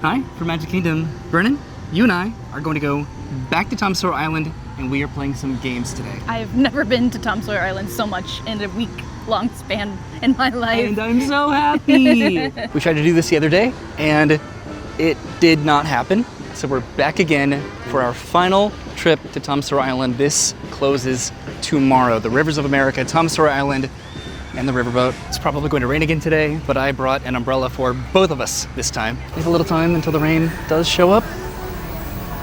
Hi, from Magic Kingdom. Brennan, you and I are going to go back to Tom Sawyer Island, and we are playing some games today. I've never been to Tom Sawyer Island so much in a week-long span in my life. And I'm so happy! We tried to do this the other day, and it did not happen. So we're back again for our final trip to Tom Sawyer Island. This closes tomorrow. The Rivers of America, Tom Sawyer Island, and the riverboat. It's probably going to rain again today, but I brought an umbrella for both of us this time. We have a little time until the rain does show up,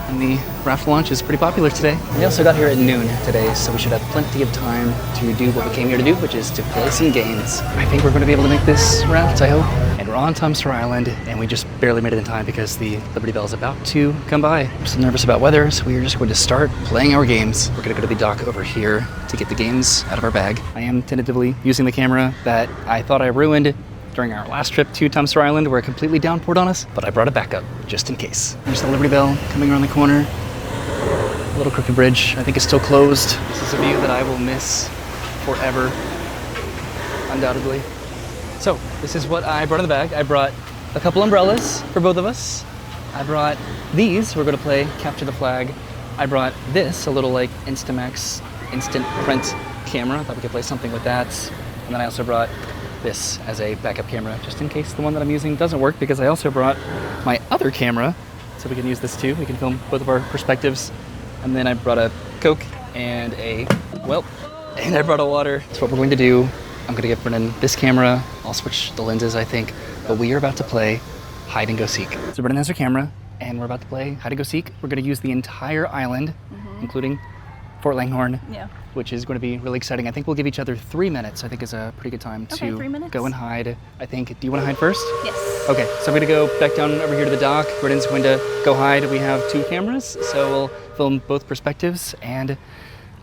and the raft launch is pretty popular today. We also got here at noon today, so we should have plenty of time to do what we came here to do, which is to play some games. I think we're going to be able to make this raft, I hope. And we're on Tom Sawyer Island, and we just barely made it in time because the Liberty Bell is about to come by. I'm so nervous about weather, so we are just going to start playing our games. We're going to go to the dock over here to get the games out of our bag. I am tentatively using the camera that I thought I ruined during our last trip to Tom Sawyer Island, where it completely downpoured on us, but I brought it back up just in case. There's the Liberty Bell coming around the corner. A little crooked bridge, I think it's still closed. This is a view that I will miss forever, undoubtedly. So, this is what I brought in the bag. I brought a couple umbrellas for both of us. I brought these, we're gonna play Capture the Flag. I brought this, a little like Instamax instant print camera. I thought we could play something with that. And then I also brought this as a backup camera, just in case the one that I'm using doesn't work, because I also brought my other camera, so we can use this too. We can film both of our perspectives. And then I brought a Coke and I brought a water. So what we're going to do, I'm going to give Brennan this camera. I'll switch the lenses, I think. But we are about to play hide and go seek. So Brennan has her camera, and we're about to play hide and go seek. We're going to use the entire island, including Fort Langhorne, which is going to be really exciting. I think we'll give each other 3 minutes. I think is a pretty good time to go and hide. I think, do you want to hide first? Yes. Okay, so I'm going to go back down over here to the dock. Brennan's going to go hide. We have 2 cameras, so we'll film both perspectives, and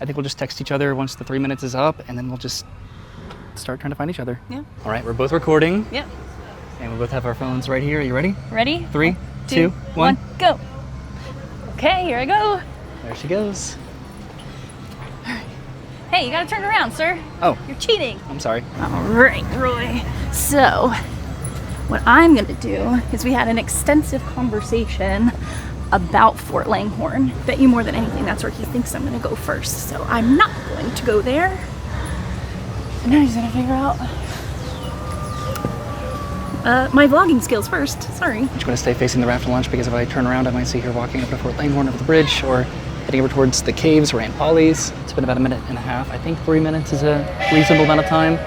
I think we'll just text each other once the 3 minutes is up, and then we'll just start trying to find each other. Yeah. All right, we're both recording. Yep. And we both have our phones right here. Are you ready? Ready? 3, 2, 1, go. Okay, here I go. There she goes. Hey, you gotta turn around, sir. Oh. You're cheating. I'm sorry. All right, Roy. So, what I'm gonna do is we had an extensive conversation about Fort Langhorne. Bet you more than anything that's where he thinks I'm gonna go first. So I'm not going to go there. And now he's gonna figure out my vlogging skills first. Sorry. I'm just going to stay facing the raft launch, because if I turn around, I might see her walking up to Fort Langhorne over the bridge, or heading over towards the caves or Aunt Polly's. It's been about 1.5 minutes. I think 3 minutes is a reasonable amount of time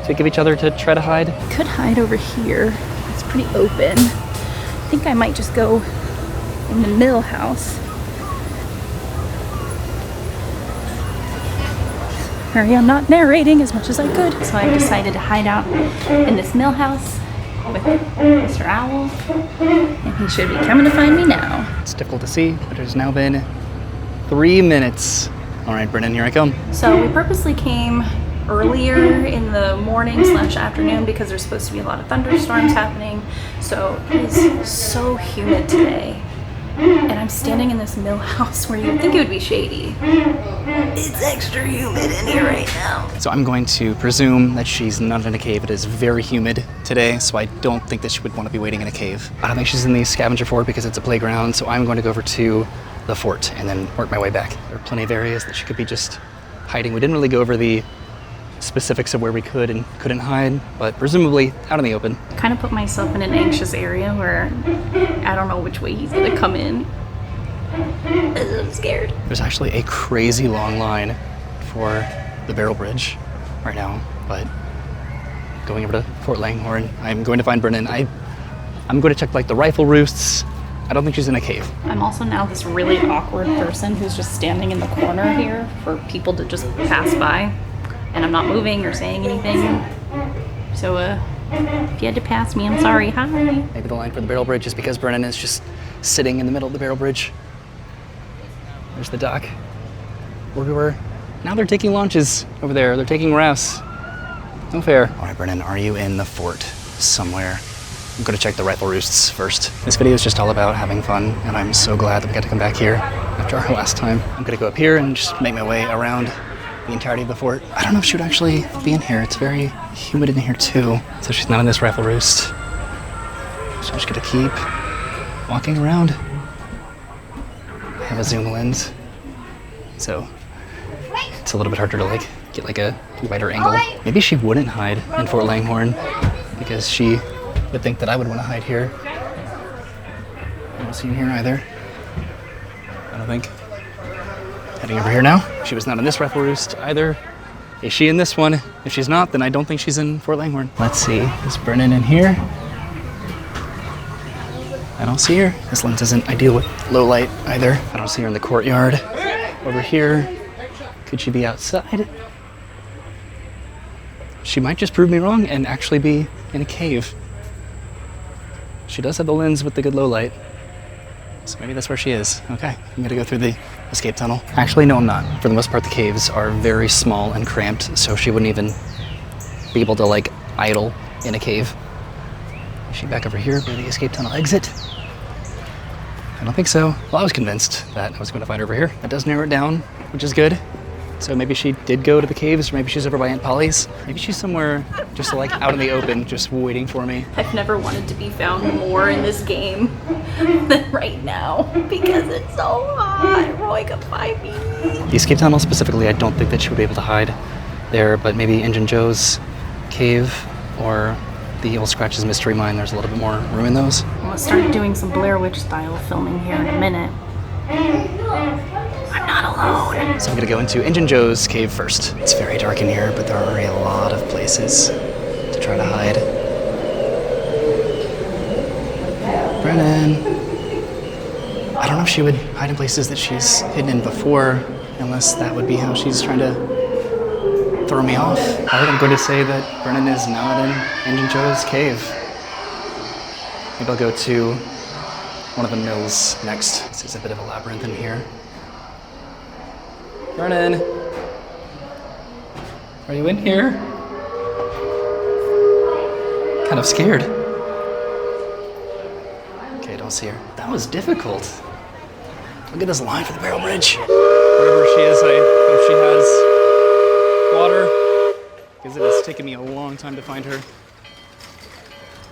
to give each other to try to hide. Could hide over here. It's pretty open. I think I might just go in the mill house. Sorry, I'm not narrating as much as I could. So I decided to hide out in this mill house with Mr. Owl, and he should be coming to find me now. It's difficult to see, but it has now been 3 minutes. All right, Brennan, here I come. So we purposely came earlier in the morning / afternoon because there's supposed to be a lot of thunderstorms happening. So it is so humid today. And I'm standing in this mill house where you'd think it would be shady. It's extra humid in here right now. So I'm going to presume that she's not in a cave. It is very humid today, so I don't think that she would want to be waiting in a cave. I don't think she's in the Scavenger fort because it's a playground, so I'm going to go over to the fort and then work my way back. There are plenty of areas that she could be just hiding. We didn't really go over the specifics of where we could and couldn't hide, but presumably out in the open. Kind of put myself in an anxious area where I don't know which way he's gonna come in. I'm scared. There's actually a crazy long line for the Barrel Bridge right now, but going over to Fort Langhorne, I'm going to find Brennan. I'm going to check like the rifle roosts. I don't think she's in a cave. I'm also now this really awkward person who's just standing in the corner here for people to just pass by. And I'm not moving or saying anything. So if you had to pass me, I'm sorry. Hi. Maybe the line for the Barrel Bridge is because Brennan is just sitting in the middle of the Barrel Bridge. There's the dock where we were. Now they're taking launches over there. They're taking rafts. No fair. All right, Brennan, are you in the fort somewhere? I'm going to check the rifle roosts first. This video is just all about having fun, and I'm so glad that we got to come back here after our last time. I'm going to go up here and just make my way around the entirety of the fort. I don't know if she would actually be in here. It's very humid in here too. So she's not in this rifle roost. So I'm just gonna keep walking around. I have a zoom lens, so it's a little bit harder to like get like a wider angle. Maybe she wouldn't hide in Fort Langhorne because she would think that I would want to hide here. I don't see him here either. I don't think. Heading over here now. She was not in this raffle roost either. Is she in this one? If she's not, then I don't think she's in Fort Langhorne. Let's see. Is Brennan in here? I don't see her. This lens isn't ideal with low light either. I don't see her in the courtyard. Over here. Could she be outside? She might just prove me wrong and actually be in a cave. She does have the lens with the good low light. So maybe that's where she is. Okay, I'm gonna go through the escape tunnel. Actually, no, I'm not. For the most part, the caves are very small and cramped, so she wouldn't even be able to like idle in a cave. Is she back over here by the escape tunnel exit? I don't think so. Well, I was convinced that I was going to find her over here. That does narrow it down, which is good. So maybe she did go to the caves, or maybe she's over by Aunt Polly's. Maybe she's somewhere just like out in the open, just waiting for me. I've never wanted to be found more in this game than right now because it's so hot. Roy, come find me. The escape tunnel specifically, I don't think that she would be able to hide there, but maybe Injun Joe's cave or the Old Scratch's Mystery Mine, there's a little bit more room in those. I'm gonna start doing some Blair Witch style filming here in a minute. I'm not alone. So I'm gonna go into Injun Joe's cave first. It's very dark in here, but there are a lot of places to try to hide. Brennan. I don't know if she would hide in places that she's hidden in before, unless that would be how she's trying to throw me off. I think I'm going to say that Brennan is not in Injun Joe's cave. Maybe I'll go to one of the mills next. This is a bit of a labyrinth in here. Brennan, are you in here? Kind of scared. Okay, I don't see her. That was difficult. Look at this line for the barrel bridge. Wherever she is, I hope she has water, because it has taken me a long time to find her.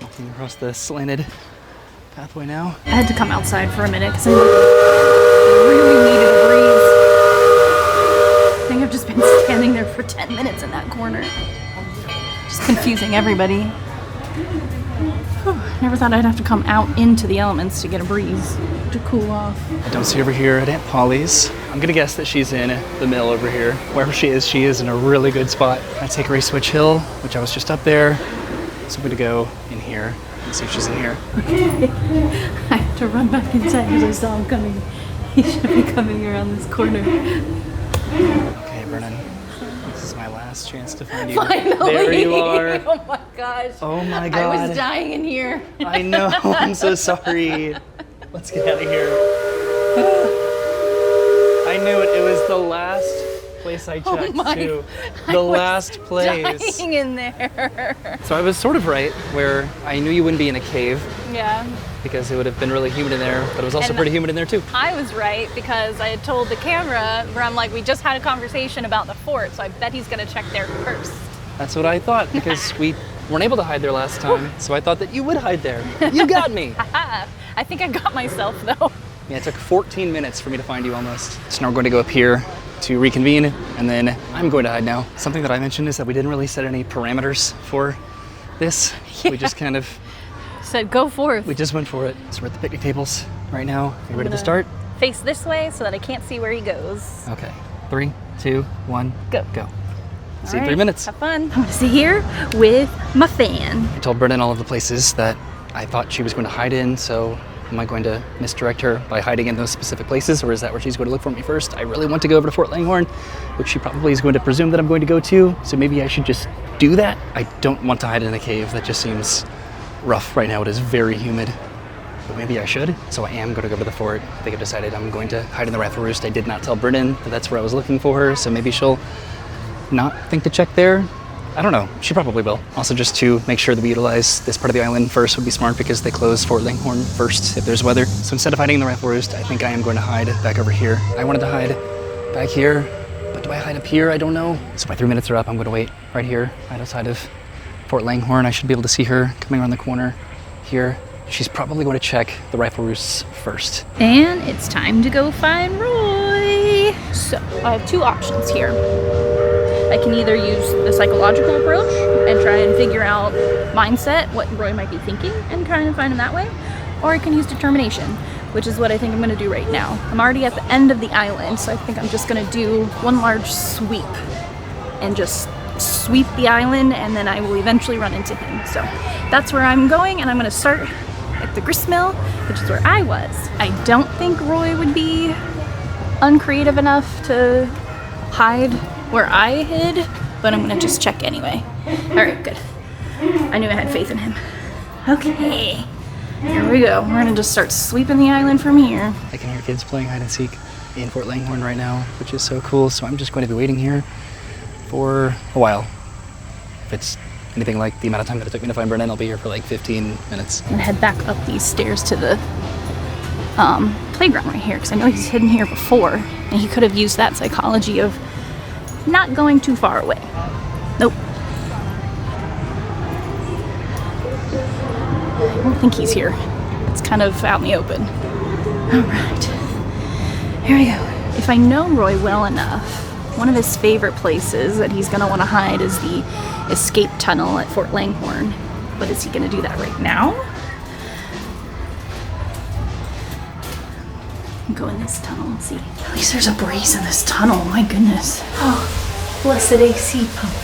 Walking across the slanted pathway now. I had to come outside for a minute because I really needed a breeze. I think I've just been standing there for 10 minutes in that corner. Just confusing everybody. Whew, never thought I'd have to come out into the elements to get a breeze, to cool off. I don't see her over here at Aunt Polly's. I'm gonna guess that she's in the mill over here. Wherever she is in a really good spot. I take Ray Switch Hill, which I was just up there. So I'm gonna go in here and see if she's in here. I have to run back inside because I saw him coming. He should be coming around this corner. Okay, Brennan. This is my last chance to find you. Finally! There you are. Oh my gosh. Oh my god. I was dying in here. I know. I'm so sorry. Let's get out of here. I knew it. It was the last place I checked too. The last place. Dying in there. So I was sort of right where I knew you wouldn't be in a cave Yeah. because it would have been really humid in there, but it was also pretty humid in there too. I was right because I had told the camera where I'm like, we just had a conversation about the fort, so I bet he's gonna check there first. That's what I thought because we weren't able to hide there last time, so I thought that you would hide there. You got me. I think I got myself though. Yeah, it took 14 minutes for me to find you almost. So now we're going to go up here to reconvene, and then I'm going to hide now. Something that I mentioned is that we didn't really set any parameters for this. Yeah. We just kind of Said go forth. we just went for it. So we're at the picnic tables right now. Are you ready to start? Face this way so that I can't see where he goes. Okay. 3, 2, 1, Go. go. See you in All 3 right, minutes. Have fun. I'm gonna sit here with my fan. I told Brennan all of the places that I thought she was going to hide in, so am I going to misdirect her by hiding in those specific places, or is that where she's going to look for me first? I really want to go over to Fort Langhorne, which she probably is going to presume that I'm going to go to, so maybe I should just do that. I don't want to hide in a cave. That just seems rough right now. It is very humid, but maybe I should. So I am going to go to the fort. I think I've decided I'm going to hide in the raffle roost. I did not tell Brennan that that's where I was looking for her, so maybe she'll not think to check there. I don't know. She probably will. Also, just to make sure that we utilize this part of the island first would be smart because they close Fort Langhorne first if there's weather. So instead of hiding in the raffle roost, I think I am going to hide back over here. I wanted to hide back here, but do I hide up here? I don't know. So my 3 minutes are up. I'm going to wait right here, right outside of Fort Langhorne. I should be able to see her coming around the corner here. she's probably going to check the rifle roosts first. And it's time to go find Roy. So I have two options here. I can either use the psychological approach and try and figure out mindset, what Roy might be thinking, and try and find him that way. Or I can use determination, which is what I think I'm gonna do right now. I'm already at the end of the island, so I think I'm just gonna do one large sweep and just sweep the island, and then I will eventually run into him. So that's where I'm going, and I'm gonna start at the grist mill, which is where I was. I don't think Roy would be uncreative enough to hide where I hid, but I'm gonna just check anyway. All right, good. I knew I had faith in him. Okay, here we go. We're gonna just start sweeping the island from here. I can hear kids playing hide and seek in Fort Langhorne right now, which is so cool. So I'm just going to be waiting here for a while. If it's anything like the amount of time that it took me to find Brennan, I'll be here for like 15 minutes. I'm gonna head back up these stairs to the playground right here, because I know he's hidden here before, and he could have used that psychology of not going too far away. Nope. I don't think he's here. It's kind of out in the open. All right, here we go. If I know Roy well enough, one of his favorite places that he's gonna want to hide is the escape tunnel at Fort Langhorne. But is he gonna do that right now? Go in this tunnel and see. At least there's a breeze in this tunnel. My goodness. Oh, blessed AC pump.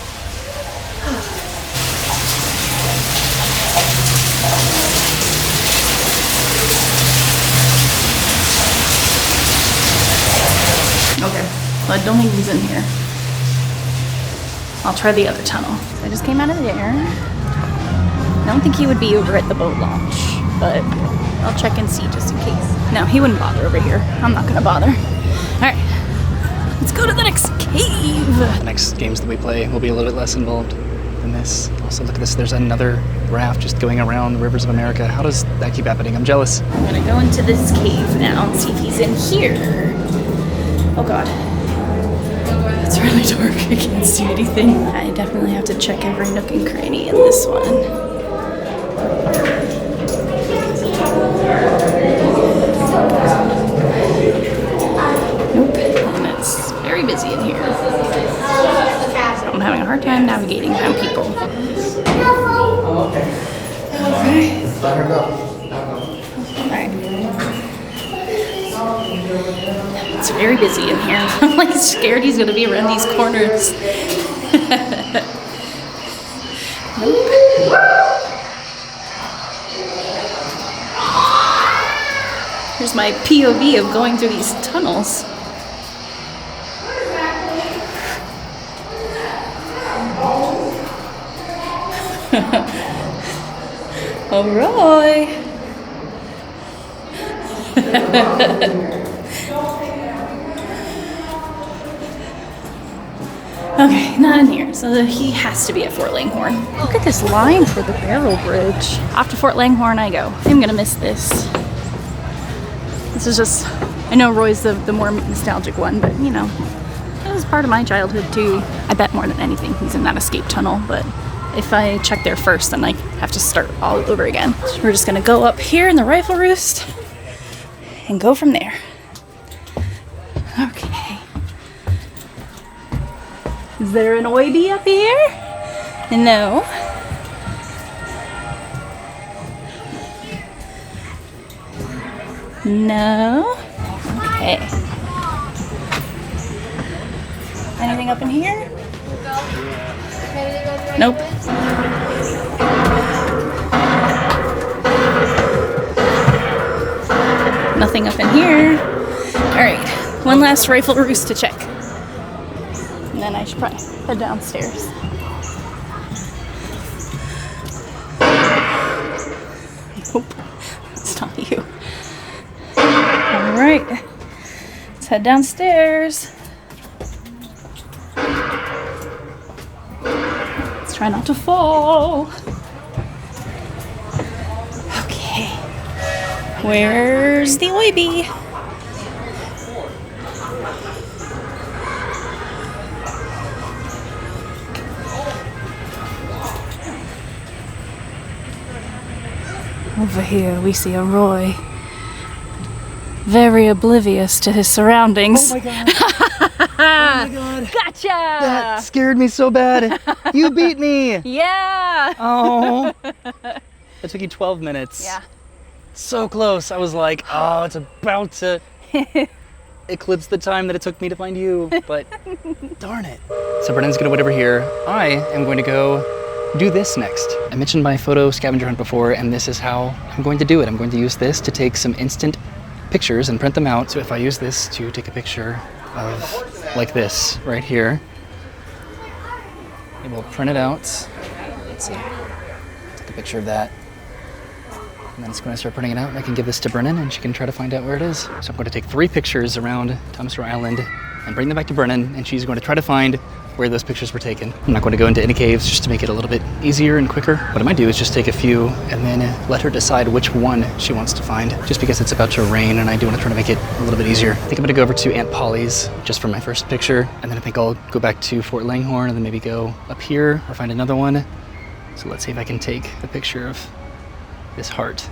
Okay, well, I don't think he's in here. I'll try the other tunnel. I just came out of there. I don't think he would be over at the boat launch, but I'll check and see just in case. No, he wouldn't bother over here. I'm not gonna bother. All right, let's go to the next cave. The next games that we play will be a little bit less involved than this. Also, look at this. There's another raft just going around the rivers of America. How does that keep happening? I'm jealous. I'm gonna go into this cave now and see if he's in here. Oh God. It's really dark. I can't see anything. I definitely have to check every nook and cranny in this one. Nope, and it's very busy in here. So I'm having a hard time navigating around people. Alright. It's very busy in here. I'm like scared he's gonna be around these corners. Nope. Here's my POV of going through these tunnels. Oh, Roy. Okay, not in here. So he has to be at Fort Langhorne. Look at this line for the barrel bridge. Off to Fort Langhorne I go. I'm gonna miss this. This is just, I know Roy's the more nostalgic one, but you know, it was part of my childhood too. I bet more than anything he's in that escape tunnel, but if I check there first, then I have to start all over again. So we're just gonna go up here in the rifle roost and go from there. Okay. Is there an oyby up here? No. No. Okay. Anything up in here? Nope. Nothing up in here. All right, one last rifle roost to check. And then I should probably head downstairs. Nope, it's not you. All right, let's head downstairs. Let's try not to fall. Okay, where's the oyby? Over here we see a Roy, very oblivious to his surroundings. Oh my god. Oh my god. Gotcha! That scared me so bad. You beat me. Yeah! Oh. It took you 12 minutes. Yeah. So close. I was like, oh, it's about to eclipse the time that it took me to find you, but darn it. So Brennan's gonna wait over here. I am going to go do this next. I mentioned my photo scavenger hunt before, and this is how I'm going to do it. I'm going to use this to take some instant pictures and print them out. So if I use this to take a picture of like this right here, it will print it out. Let's see. Take a picture of that. And then it's going to start printing it out, and I can give this to Brennan, and she can try to find out where it is. So I'm going to take 3 pictures around Tom Sawyer Island and bring them back to Brennan, and she's going to try to find where those pictures were taken. I'm not going to go into any caves just to make it a little bit easier and quicker. What I might do is just take a few and then let her decide which one she wants to find, just because it's about to rain and I do want to try to make it a little bit easier. I think I'm going to go over to Aunt Polly's just for my first picture, and then I think I'll go back to Fort Langhorne and then maybe go up here or find another one. So let's see if I can take the picture of this heart.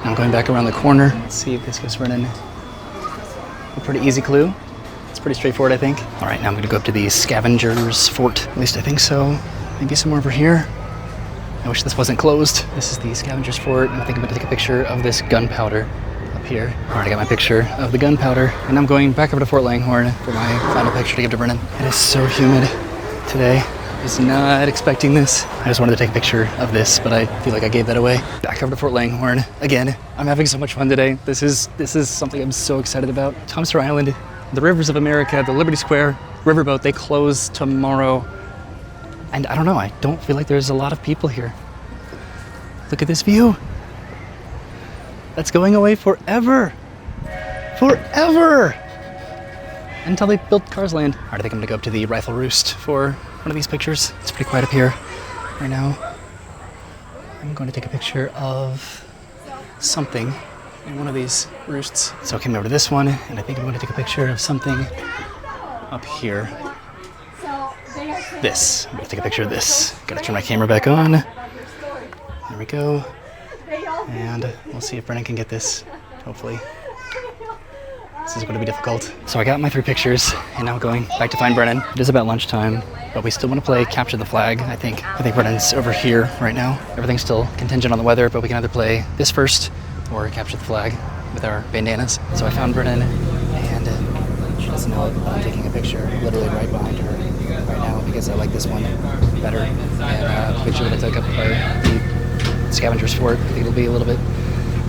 I'm going back around the corner. Let's see if this gives Brennan a pretty easy clue. It's pretty straightforward, I think. All right, now I'm gonna go up to the Scavenger's Fort. At least I think so. Maybe somewhere over here. I wish this wasn't closed. This is the Scavenger's Fort, and I think I'm gonna take a picture of this gunpowder up here. All right, I got my picture of the gunpowder, and I'm going back over to Fort Langhorne for my final picture to give to Brennan. It is so humid today. I was not expecting this. I just wanted to take a picture of this, but I feel like I gave that away. Back over to Fort Langhorne. Again, I'm having so much fun today. This is something I'm so excited about. Tom Sawyer Island, the Rivers of America, the Liberty Square riverboat, they close tomorrow. And I don't know, I don't feel like there's a lot of people here. Look at this view. That's going away forever. Forever! Until they built Cars Land. All right, I think I'm gonna go up to the Rifle Roost for one of these pictures. It's pretty quiet up here right now. I'm going to take a picture of something in one of these roosts. So I came over to this one, and I think I'm going to take a picture of something up here. This. I'm going to take a picture of this. Gotta turn my camera back on. There we go. And we'll see if Brennan can get this, hopefully. This is going to be difficult. So I got my 3 pictures, and now I'm going back to find Brennan. It is about lunchtime, but we still want to play Capture the Flag, I think. I think Brennan's over here right now. Everything's still contingent on the weather, but we can either play this first or Capture the Flag with our bandanas. So I found Brennan, and she doesn't know it, but I'm taking a picture literally right behind her right now because I like this one better. And the picture that I took up by the Scavenger's Fort, I think it'll be a little bit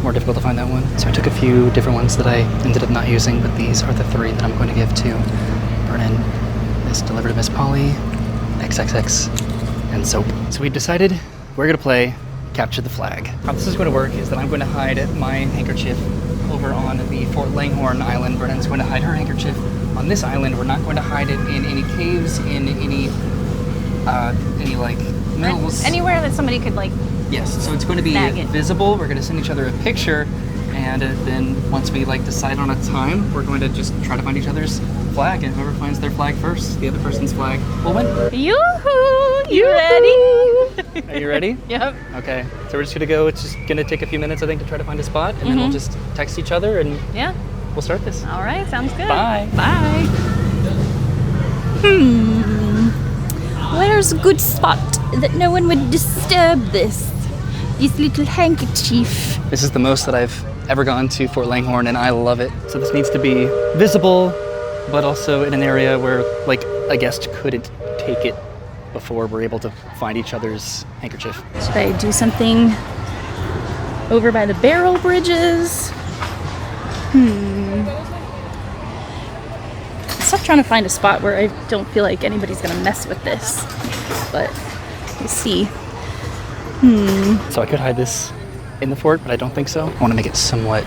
more difficult to find that one. So I took a few different ones that I ended up not using, but these are the 3 that I'm going to give to Brennan. This delivered to Miss Polly, XXX, and soap. So we decided we're gonna play Capture the Flag. How this is going to work is that I'm going to hide my handkerchief over on the Fort Langhorne island. Brennan's going to hide her handkerchief on this island. We're not going to hide it in any caves, in any like mills. Anywhere that somebody could like. Yes, so it's going to be visible. We're going to send each other a picture, and then once we like decide on a time, we're going to just try to find each other's flag, and whoever finds their flag first, the other person's flag, will win. Yoo-hoo! You ready? Are you ready? Yep. Okay, so we're just gonna go. It's just gonna take a few minutes, I think, to try to find a spot, and then we'll just text each other, and yeah, we'll start this. All right, sounds good. Bye. Bye. Where's a good spot that no one would disturb this little handkerchief? This is the most that I've ever gone to Fort Langhorne, and I love it. So this needs to be visible, but also in an area where, like, a guest couldn't take it before we're able to find each other's handkerchief. Should I do something over by the barrel bridges? Stop trying to find a spot where I don't feel like anybody's gonna mess with this, but we'll see. So I could hide this in the fort, but I don't think so. I want to make it somewhat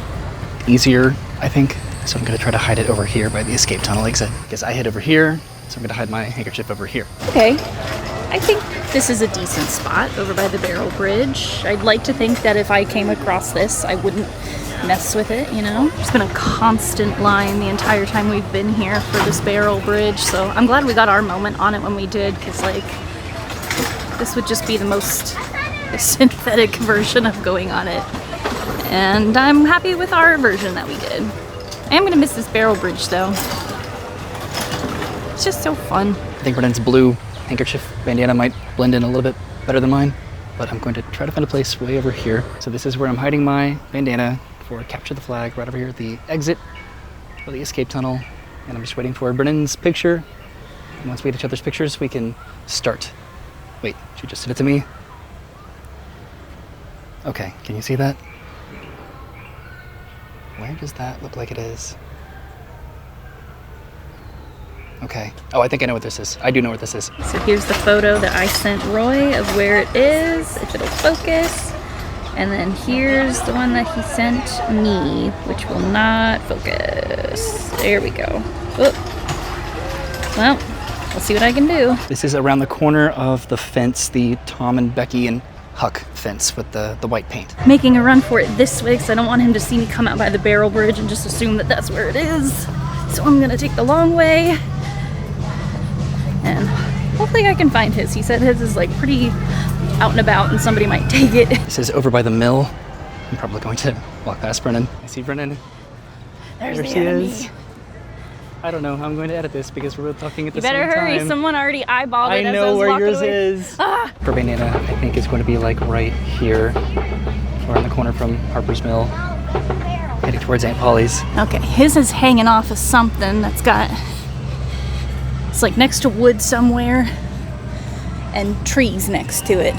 easier, I think. So I'm going to try to hide it over here by the escape tunnel exit. Because I hid over here, so I'm going to hide my handkerchief over here. Okay, I think this is a decent spot over by the barrel bridge. I'd like to think that if I came across this, I wouldn't mess with it, you know? There's been a constant line the entire time we've been here for this barrel bridge, so I'm glad we got our moment on it when we did, because, like, this would just be the most a synthetic version of going on it. And I'm happy with our version that we did. I am gonna miss this barrel bridge though. It's just so fun. I think Brennan's blue handkerchief bandana might blend in a little bit better than mine, but I'm going to try to find a place way over here. So this is where I'm hiding my bandana for capture the flag, right over here at the exit of the escape tunnel. And I'm just waiting for Brennan's picture. And once we get each other's pictures, we can start. Wait, she just did it to me. Okay, can you see that? Where does that look like it is? Okay. Oh, I think I know what this is. I do know what this is. So here's the photo that I sent Roy of where it is, if it'll focus. And then here's the one that he sent me, which will not focus. There we go. Oh. Well, we'll see what I can do. This is around the corner of the fence, the Tom and Becky and Huck fence with the white paint. Making a run for it this way because I don't want him to see me come out by the barrel bridge and just assume that that's where it is. So I'm gonna take the long way. And hopefully I can find his. He said his is like pretty out and about and somebody might take it. This is over by the mill. I'm probably going to walk past Brennan. I see Brennan. There's there the she enemy. is. I don't know how I'm going to edit this because we're both talking at the You better same hurry. time. Someone already eyeballed it I as I know was where walking yours away. is. Ah! Her bandana, I think, is going to be like right here, or in the corner from Harper's Mill, heading towards Aunt Polly's. Okay, his is hanging off of something that's got, it's like next to wood somewhere and trees next to it.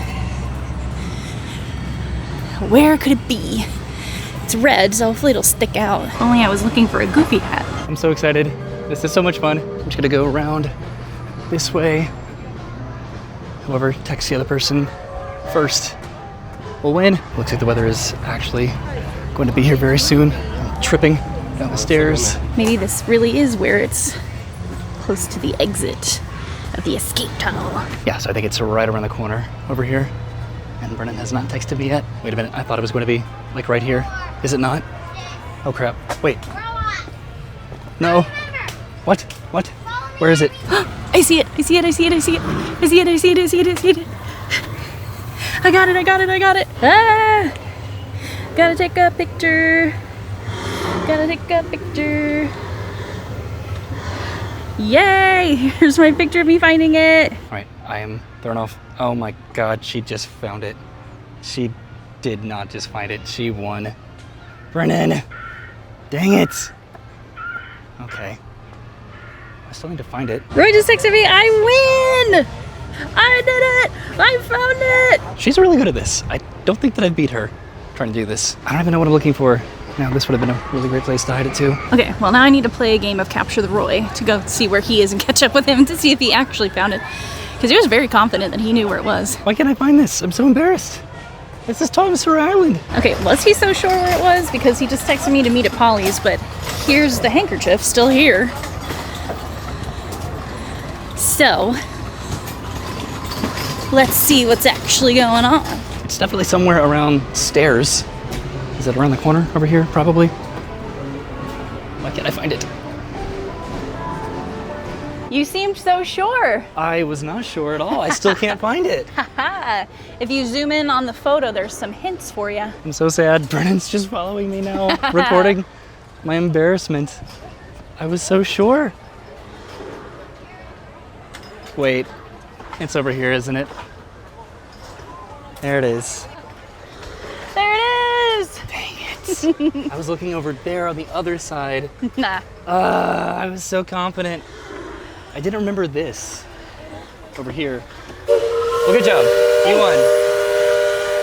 Where could it be? It's red, so hopefully it'll stick out. If only I was looking for a goofy hat. I'm so excited. This is so much fun. I'm just gonna go around this way. Whoever texts the other person first will win. Looks like the weather is actually going to be here very soon. I'm tripping down the stairs. Maybe this really is where it's close to the exit of the escape tunnel. Yeah, so I think it's right around the corner over here. And Brennan has not texted me yet. Wait a minute, I thought it was going to be like right here. Is it not? Oh crap, wait. No. What? What? Where is it? I see it, I see it, I see it, I see it. I see it, I see it, I see it, I see it. I got it, I got it, I got it. Ah! Gotta take a picture. Gotta take a picture. Yay! Here's my picture of me finding it. All right, I am thrown off. Oh my God, she just found it. She did not just find it, she won. Brennan, dang it. Okay, I still need to find it. Roy just texted me, I win! I did it! I found it! She's really good at this. I don't think that I've beat her trying to do this. I don't even know what I'm looking for. Now this would have been a really great place to hide it too. Okay, well now I need to play a game of Capture the Roy to go see where he is and catch up with him to see if he actually found it. Because he was very confident that he knew where it was. Why can't I find this? I'm so embarrassed. This is Tom Sawyer Island. Okay, was he so sure where it was? Because he just texted me to meet at Polly's, but here's the handkerchief still here. So, let's see what's actually going on. It's definitely somewhere around stairs. Is it around the corner over here? Probably. Why can't I find it? You seemed so sure. I was not sure at all. I still can't find it. Haha. If you zoom in on the photo, there's some hints for you. I'm so sad. Brennan's just following me now, recording my embarrassment. I was so sure. Wait, it's over here, isn't it? There it is. There it is! Dang it. I was looking over there on the other side. Nah. I was so confident. I didn't remember this. Over here. Well, good job. You won.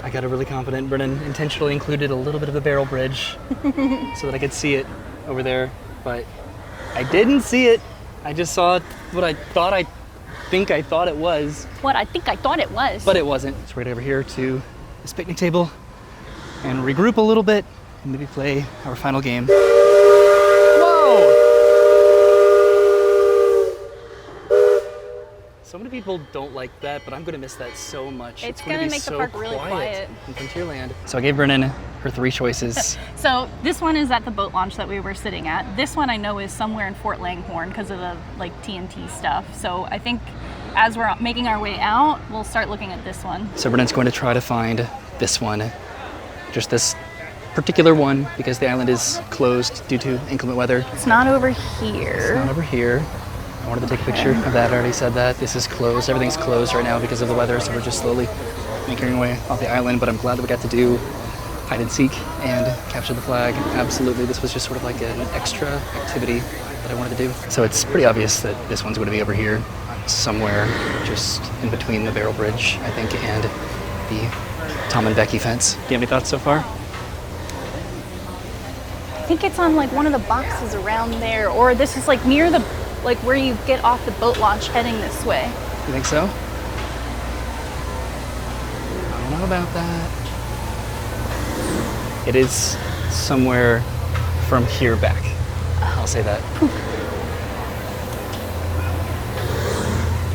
I got really confident. Brennan intentionally included a little bit of a barrel bridge so that I could see it over there, but I didn't see it. I just saw what I thought I thought it was. What I think I thought it was. But it wasn't. So right over here to this picnic table and regroup a little bit and maybe play our final game. Whoa! So many people don't like that, but I'm gonna miss that so much. It's gonna gonna be make the so park really quiet. in Frontierland. So I gave Brennan her 3 choices. So this one is at the boat launch that we were sitting at. This one I know is somewhere in Fort Langhorne because of the like TNT stuff. So I think as we're making our way out, we'll start looking at this one. So Brennan's going to try to find this one, just this particular one, because the island is closed due to inclement weather. It's not over here. It's not over here. I wanted to take a picture of that. I already said that. This is closed. Everything's closed right now because of the weather, so we're just slowly making our way off the island, but I'm glad that we got to do hide and seek and capture the flag. Absolutely, this was just sort of like an extra activity that I wanted to do. So it's pretty obvious that this one's going to be over here, somewhere just in between the barrel bridge, I think, and the Tom and Becky fence. Do you have any thoughts so far? I think it's on like one of the boxes around there, or this is like near the, like where you get off the boat launch heading this way. You think so? I don't know about that. It is somewhere from here back. I'll say that. Well,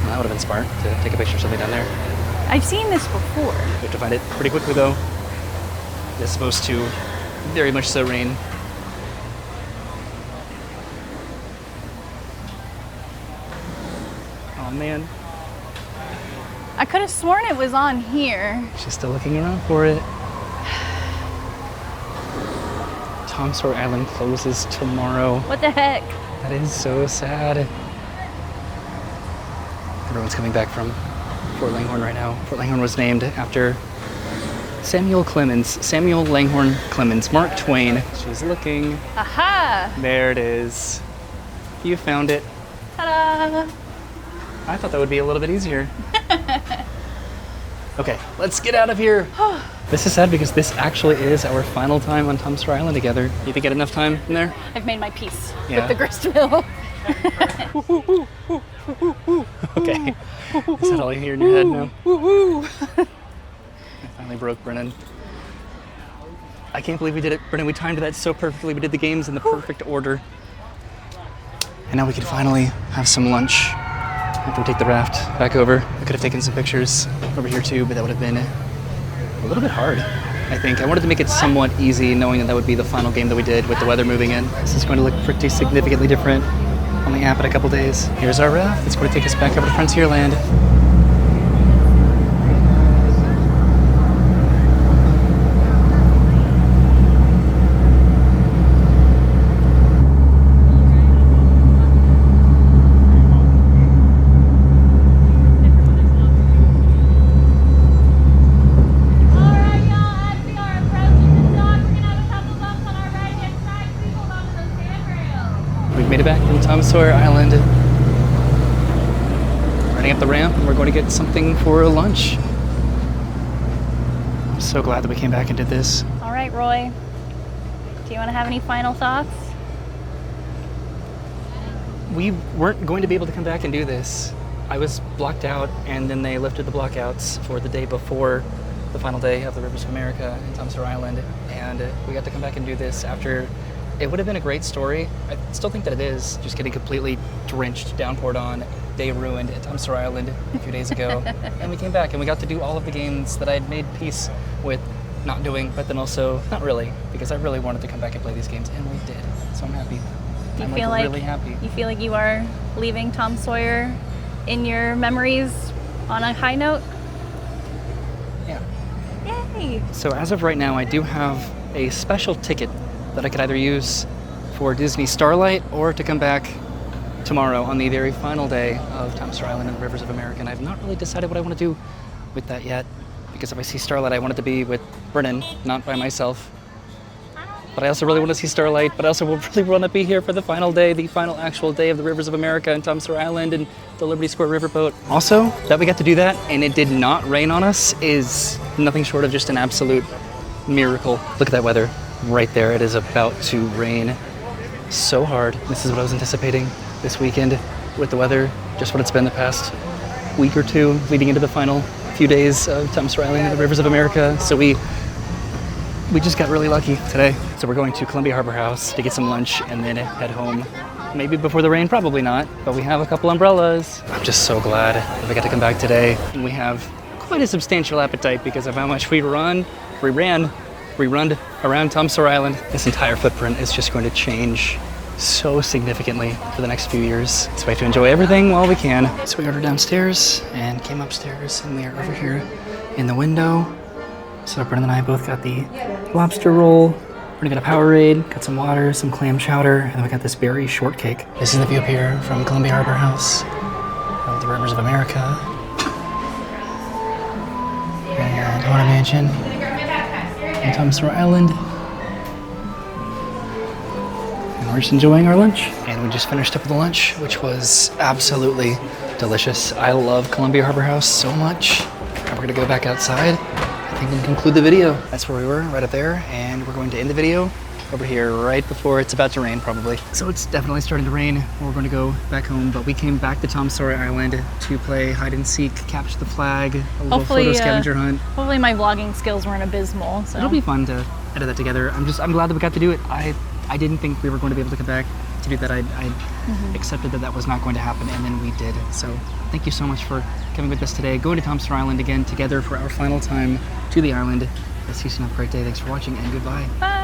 that would have been smart to take a picture of something down there. I've seen this before. We have to find it pretty quickly though. It's supposed to very much so rain. Oh man. I could have sworn it was on here. She's still looking around for it. Tom Sawyer Island closes tomorrow. What the heck? That is so sad. Everyone's coming back from Fort Langhorne right now. Fort Langhorne was named after Samuel Langhorne Clemens, Mark Twain. She's looking. Aha! There it is. You found it. Ta-da! I thought that would be a little bit easier. Okay, let's get out of here. This is sad because this actually is our final time on Tom Sawyer Island together. You think you get enough time in there? I've made my peace Yeah. with the grist mill. Okay. Is that all you hear in your head now? I finally broke Brennan. I can't believe we did it, Brennan. We timed that so perfectly. We did the games in the perfect order. And now we can finally have some lunch after we take the raft back over. I could have taken some pictures over here too, but that would have been a little bit hard, I think. I wanted to make it somewhat easy, knowing that that would be the final game that we did with the weather moving in. This is going to look pretty significantly different on the app in a couple days. Here's our raft. It's going to take us back over to Frontierland. Made it back from Tom Sawyer Island. Running up the ramp, and we're going to get something for lunch. I'm so glad that we came back and did this. All right, Roy. Do you want to have any final thoughts? We weren't going to be able to come back and do this. I was blocked out, and then they lifted the blockouts for the day before the final day of the Rivers of America in Tom Sawyer Island, and we got to come back and do this after. It would have been a great story. I still think that it is, just getting completely drenched, downpoured on, day ruined at Tom Sawyer Island a few days ago. And we came back and we got to do all of the games that I'd made peace with not doing, but then also not really, because I really wanted to come back and play these games, and we did. So I'm happy. I'm really happy. You feel like you are leaving Tom Sawyer in your memories on a high note? Yeah. Yay! So as of right now, I do have a special ticket that I could either use for Disney Starlight or to come back tomorrow on the very final day of Tom Sawyer Island and the Rivers of America. And I've not really decided what I want to do with that yet, because if I see Starlight, I want it to be with Brennan, not by myself. But I also really want to see Starlight, but I also really want to be here for the final day, the final actual day of the Rivers of America and Tom Sawyer Island and the Liberty Square Riverboat. Also, that we got to do that and it did not rain on us is nothing short of just an absolute miracle. Look at that weather. Right there, it is about to rain so hard. This is what I was anticipating this weekend with the weather, just what it's been the past week or two leading into the final few days of Tom Sawyer Island and the Rivers of America. So we just got really lucky today. So we're going to Columbia Harbor House to get some lunch and then head home. Maybe before the rain, probably not, but we have a couple umbrellas. I'm just so glad that we got to come back today. And we have quite a substantial appetite because of how much we ran around Tom Sawyer Island. This entire footprint is just going to change so significantly for the next few years. So we have to enjoy everything while we can. So we ordered downstairs and came upstairs, and we are over here in the window. So Brennan and I both got the lobster roll. We're gonna get a Powerade, got some water, some clam chowder, and then we got this berry shortcake. This is the view up here from Columbia Harbor House, of the rivers of America. And Haunted Mansion, and Tom Sawyer Island. And we're just enjoying our lunch. And we just finished up with the lunch, which was absolutely delicious. I love Columbia Harbor House so much. And we're gonna go back outside, I think, and conclude the video. That's where we were, right up there, and we're going to end the video over here right before it's about to rain, probably. So it's definitely starting to rain. We're going to go back home, but we came back to Tom Sawyer Island to play hide and seek, capture the flag, a little photo scavenger hunt. Hopefully my vlogging skills weren't abysmal. So it'll be fun to edit that together. I'm glad that we got to do it. I didn't think we were going to be able to come back to do that. I accepted that was not going to happen, and then we did. So thank you so much for coming with us today. Going to Tom Sawyer Island again together for our final time to the island. Let's see you soon. Have a great day. Thanks for watching, and goodbye. Bye.